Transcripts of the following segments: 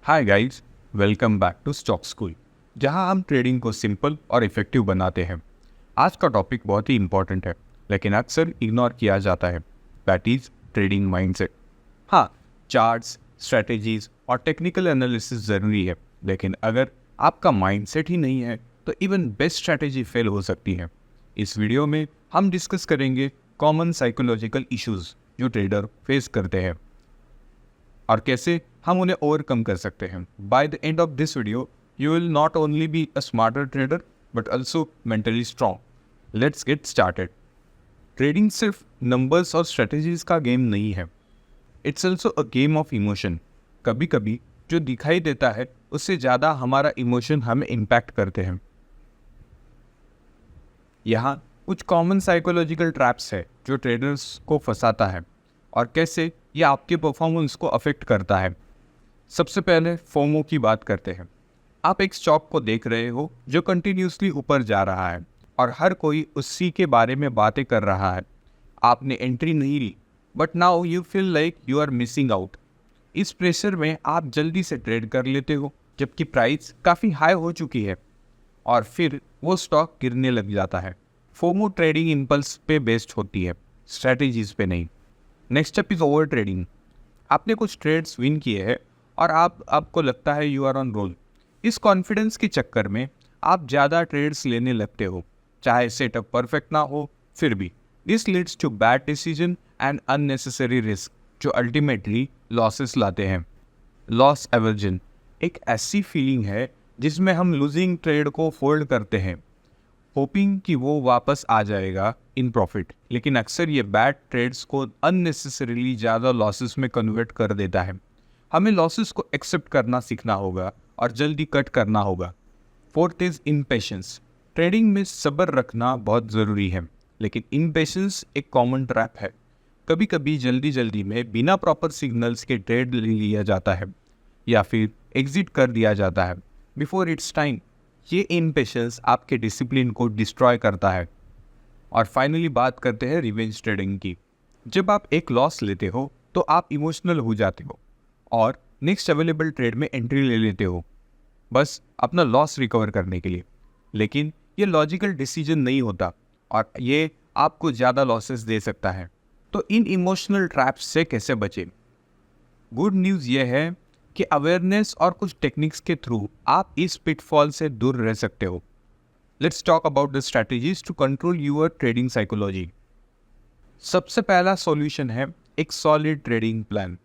Hi guys, welcome back to stock school, जहां हम trading को सिंपल और इफेक्टिव बनाते हैं। आज का टॉपिक बहुत ही इंपॉर्टेंट है, लेकिन अक्सर इग्नोर किया जाता है। That is trading mindset. हाँ, चार्ट्स, स्ट्रेटेजीज और टेक्निकल एनालिसिस ज़रूरी है, लेकिन अगर आपका माइंडसेट ही नहीं है तो इवन बेस्ट स्ट्रेटेजी फेल हो सकती है। इस वीडियो में हम डिस्कस करेंगे कॉमन साइकोलॉजिकल इश्यूज जो ट्रेडर फेस करते हैं और कैसे हम उन्हें ओवरकम कर सकते हैं। By the end of this video you will not only be a smarter trader but also mentally strong. Let's get started. Trading सिर्फ नंबर्स और स्ट्रेटेजीज का गेम नहीं है, it's also a game of emotion. कभी कभी जो दिखाई देता है उससे ज़्यादा हमारा इमोशन हमें इम्पैक्ट करते हैं। यहाँ कुछ कॉमन साइकोलॉजिकल ट्रैप्स है जो ट्रेडर्स को फंसाता है और कैसे ये आपके परफॉर्मेंस को अफेक्ट करता है। सबसे पहले फोमो की बात करते हैं। आप एक स्टॉक को देख रहे हो जो कंटिन्यूसली ऊपर जा रहा है और हर कोई उसी के बारे में बातें कर रहा है। आपने एंट्री नहीं ली but now you feel like you are missing out. इस प्रेशर में आप जल्दी से ट्रेड कर लेते हो जबकि प्राइस काफ़ी हाई हो चुकी है और फिर वो स्टॉक गिरने लग जाता है। फोमो ट्रेडिंग इम्पल्स पे बेस्ड होती है, स्ट्रैटेजीज पे नहीं। Next step is over trading. आपने कुछ ट्रेड्स विन किए हैं और आपको लगता है यू आर ऑन रोल। इस कॉन्फिडेंस के चक्कर में आप ज़्यादा ट्रेड्स लेने लगते हो, चाहे सेटअप परफेक्ट ना हो फिर भी। This leads to bad decision and unnecessary risk जो अल्टीमेटली लॉसेस लाते हैं। लॉस एवर्जन एक ऐसी फीलिंग है जिसमें हम लूजिंग ट्रेड को फोल्ड करते हैं होपिंग कि वो वापस आ जाएगा इन प्रॉफिट, लेकिन अक्सर ये बैड ट्रेड्स को अननेसेसरीली ज़्यादा लॉसेस में कन्वर्ट कर देता है। हमें लॉसेस को एक्सेप्ट करना सीखना होगा और जल्दी कट करना होगा। Fourth is impatience. ट्रेडिंग में सब्र रखना बहुत ज़रूरी है, लेकिन इम्पेशेंस एक कॉमन ट्रैप है। कभी कभी जल्दी में बिना प्रॉपर सिग्नल्स के ट्रेड ले लिया जाता है या फिर एग्जिट कर दिया जाता है बिफोर इट्स टाइम। ये इम्पेशेंस आपके डिसिप्लिन को डिस्ट्रॉय करता है। और फाइनली बात करते हैं रिवेंज ट्रेडिंग की। जब आप एक लॉस लेते हो तो आप इमोशनल हो जाते हो और नेक्स्ट अवेलेबल ट्रेड में एंट्री ले लेते हो बस अपना लॉस रिकवर करने के लिए, लेकिन ये लॉजिकल डिसीजन नहीं होता और ये आपको ज़्यादा लॉसेस दे सकता है। तो इन इमोशनल ट्रैप्स से कैसे बचें? गुड न्यूज़ ये है कि अवेयरनेस और कुछ टेक्निक्स के थ्रू आप इस पिटफॉल से दूर रह सकते हो। Let's talk about the strategies to control your trading psychology. सबसे पहला सॉल्यूशन है एक सॉलिड ट्रेडिंग प्लान।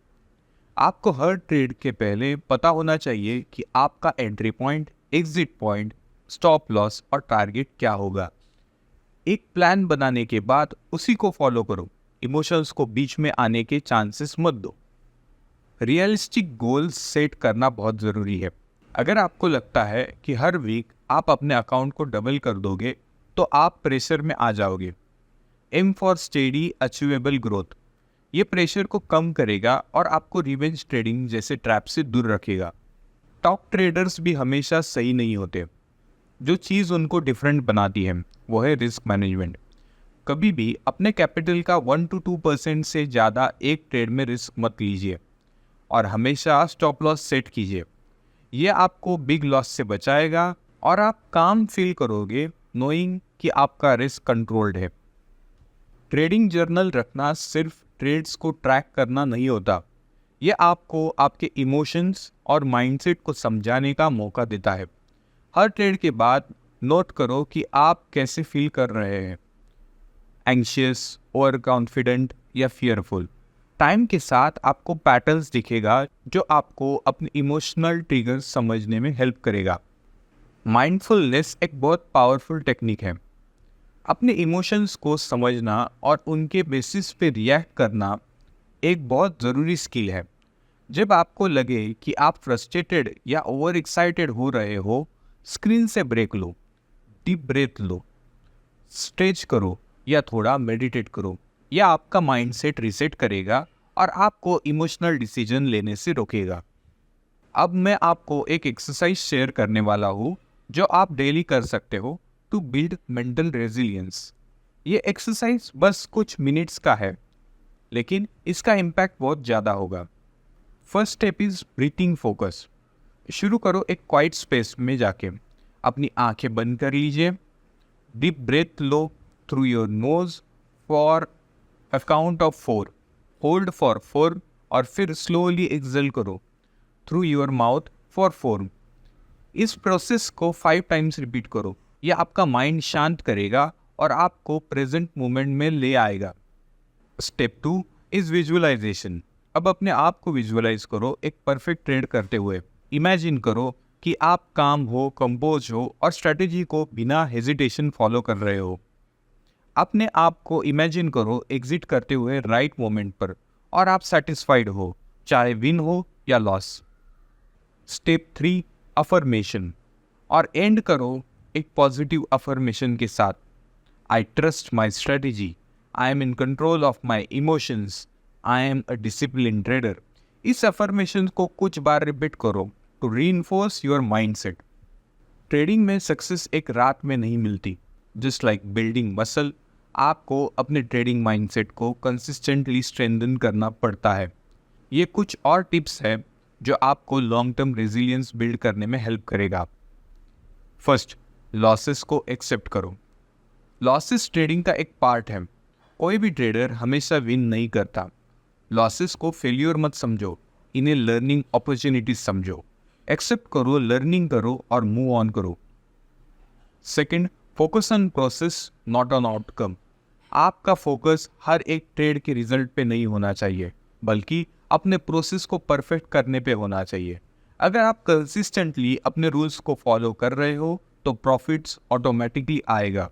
आपको हर ट्रेड के पहले पता होना चाहिए कि आपका entry point, exit point, stop loss और टारगेट क्या होगा। एक प्लान बनाने के बाद उसी को फॉलो करो। इमोशंस को बीच में आने के चांसेस मत दो। रियलिस्टिक गोल्स सेट करना बहुत ज़रूरी है। अगर आपको लगता है कि हर वीक आप अपने अकाउंट को डबल कर दोगे तो आप प्रेशर में आ जाओगे। Aim for steady achievable growth. ये प्रेशर को कम करेगा और आपको रिवेंज ट्रेडिंग जैसे ट्रैप से दूर रखेगा। टॉप ट्रेडर्स भी हमेशा सही नहीं होते। जो चीज़ उनको डिफरेंट बनाती है वो है रिस्क मैनेजमेंट। कभी भी अपने कैपिटल का 1 to 2% से ज़्यादा एक ट्रेड में रिस्क मत लीजिए और हमेशा स्टॉप लॉस सेट कीजिए। ये आपको बिग लॉस से बचाएगा और आप काम फील करोगे नोइंग कि आपका रिस्क कंट्रोल्ड है। ट्रेडिंग जर्नल रखना सिर्फ ट्रेड्स को ट्रैक करना नहीं होता, ये आपको आपके इमोशंस और माइंडसेट को समझाने का मौका देता है। हर ट्रेड के बाद नोट करो कि आप कैसे फील कर रहे हैं, एंग्शियस, ओवर कॉन्फिडेंट या फियरफुल। टाइम के साथ आपको पैटर्न्स दिखेगा जो आपको अपने इमोशनल ट्रिगर्स समझने में हेल्प करेगा। माइंडफुलनेस एक बहुत पावरफुल टेक्निक है। अपने इमोशंस को समझना और उनके बेसिस पे रिएक्ट करना एक बहुत ज़रूरी स्किल है। जब आपको लगे कि आप फ्रस्ट्रेटेड या ओवर एक्साइटेड हो रहे हो, स्क्रीन से ब्रेक लो, डीप ब्रेथ लो, स्ट्रेच करो या थोड़ा मेडिटेट करो। यह आपका माइंडसेट रीसेट करेगा और आपको इमोशनल डिसीजन लेने से रोकेगा। अब मैं आपको एक एक्सरसाइज शेयर करने वाला हूँ जो आप डेली कर सकते हो टू बिल्ड मेंटल रेजिलियंस। ये एक्सरसाइज बस कुछ मिनट्स का है, लेकिन इसका इम्पैक्ट बहुत ज़्यादा होगा। First step is breathing focus. शुरू करो एक क्वाइट स्पेस में जाके। अपनी आंखें बंद कर लीजिए। डीप ब्रेथ लो through your nose for a count of 4। Hold for 4 और फिर स्लोली एक्सहेल करो थ्रू योर माउथ फॉर 4। इस प्रोसेस को 5 टाइम्स रिपीट करो। यह आपका माइंड शांत करेगा और आपको प्रेजेंट मोमेंट में ले आएगा। Step 2 is visualisation. अब अपने आप को विजुअलाइज करो एक परफेक्ट ट्रेड करते हुए। इमेजिन करो कि आप काम हो, कंपोज हो और स्ट्रेटेजी को बिना हेजिटेशन फॉलो कर रहे हो। अपने आप को इमेजिन करो एग्जिट करते हुए राइट मोमेंट पर और आप सेटिस्फाइड हो, चाहे विन हो या लॉस। स्टेप 3 अफर्मेशन, और एंड करो एक पॉजिटिव अफर्मेशन के साथ। I trust my strategy, I am in control of my emotions, I am a discipline trader. इस अफर्मेशन को कुछ बार रिपीट करो to reinforce your mindset. Trading में सक्सेस एक रात में नहीं मिलती। जस्ट लाइक बिल्डिंग मसल, आपको अपने ट्रेडिंग माइंडसेट को कंसिस्टेंटली स्ट्रेंथन करना पड़ता है। ये कुछ और टिप्स है जो आपको लॉन्ग टर्म रेजिलियंस बिल्ड करने में हेल्प करेगा। फर्स्ट, लॉसेस को एक्सेप्ट करो। लॉसेस ट्रेडिंग का एक पार्ट है। कोई भी ट्रेडर हमेशा विन नहीं करता। लॉसेस को फेल्यूर मत समझो, इन्हें लर्निंग अपॉर्चुनिटीज समझो। एक्सेप्ट करो, लर्निंग करो और मूव ऑन करो। Second, focus on process not on outcome. आपका फोकस हर एक ट्रेड के रिजल्ट पे नहीं होना चाहिए, बल्कि अपने प्रोसेस को परफेक्ट करने पे होना चाहिए। अगर आप कंसिस्टेंटली अपने रूल्स को फॉलो कर रहे हो तो प्रॉफिट्स ऑटोमेटिकली आएगा।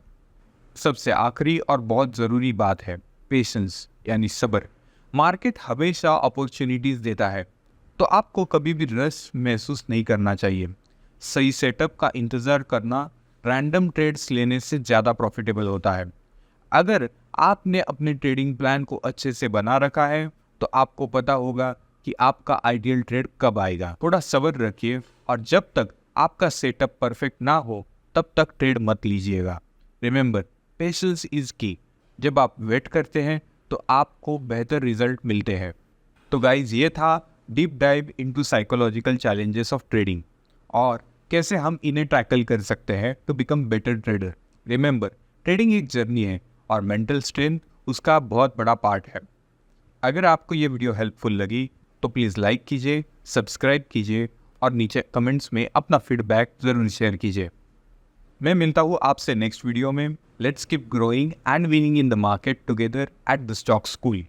सबसे आखिरी और बहुत ज़रूरी बात है पेशेंस, यानी सब्र। मार्केट हमेशा अपॉर्चुनिटीज़ देता है, तो आपको कभी भी रश महसूस नहीं करना चाहिए। सही सेटअप का इंतज़ार करना रैंडम ट्रेड्स लेने से ज़्यादा प्रॉफिटेबल होता है। अगर आपने अपने ट्रेडिंग प्लान को अच्छे से बना रखा है तो आपको पता होगा कि आपका आइडियल ट्रेड कब आएगा। थोड़ा सब्र रखिए और जब तक आपका सेटअप परफेक्ट ना हो तब तक ट्रेड मत लीजिएगा। रिमेंबर, पेशेंस इज की। जब आप वेट करते हैं तो आपको बेहतर रिजल्ट मिलते हैं। तो गाइज, ये था deep dive into psychological challenges of trading और कैसे हम इन्हें टैकल कर सकते हैं to become better trader. Remember, trading एक जर्नी है और मेंटल स्ट्रेंथ उसका बहुत बड़ा पार्ट है। अगर आपको ये वीडियो हेल्पफुल लगी तो प्लीज़ लाइक कीजिए, सब्सक्राइब कीजिए और नीचे कमेंट्स में अपना फीडबैक ज़रूर शेयर कीजिए। मैं मिलता हूँ आपसे नेक्स्ट वीडियो में। Let's keep growing and winning in the market together at the stock school.